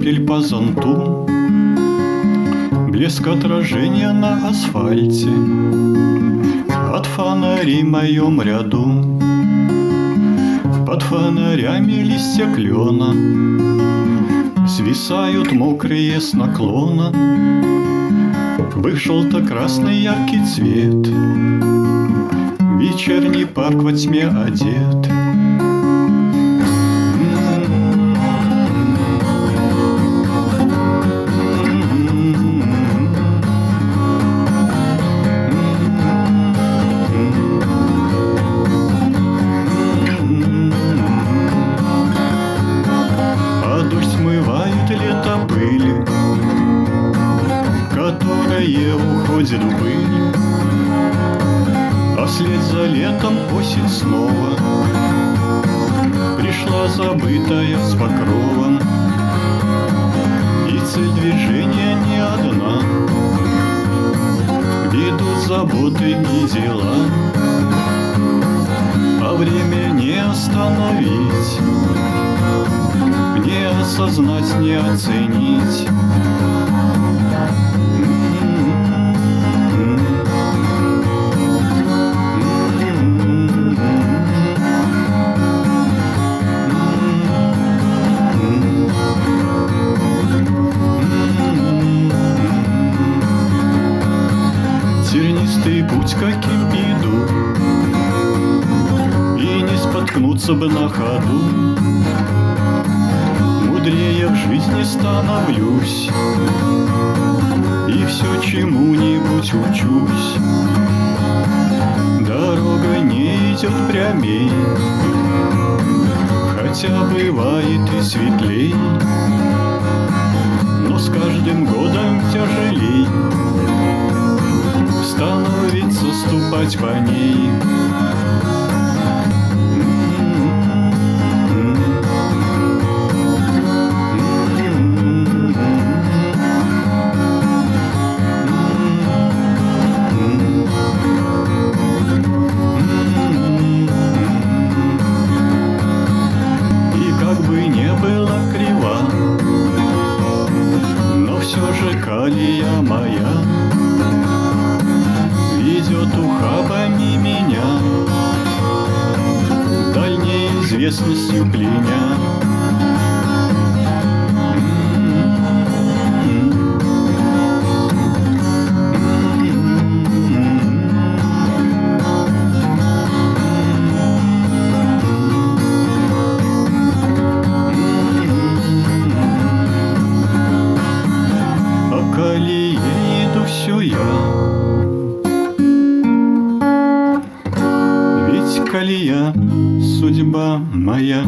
капель по зонту, блеск отражения на асфальте от фонарей в моем ряду. Под фонарями листья клена свисают мокрые с наклона. В их желто-красный яркий цвет вечерний парк во тьме одет. Лето пыли, которое уходит в пыль, а вслед за летом осень снова пришла забытая с покровом. И цель движения не одна, ведут заботы и дела, а время не остановить, не осознать, не оценить. Тернистый путь, каким иду, и не споткнуться бы на ходу. Мудрее в жизни становлюсь и все чему-нибудь учусь. Дорога не идет прямей, хотя бывает и светлей, но с каждым годом тяжелей становится ступать по ней. Все же колея моя ведет ухабами меня, дальней известностью пленя. Все я, ведь колея судьба моя.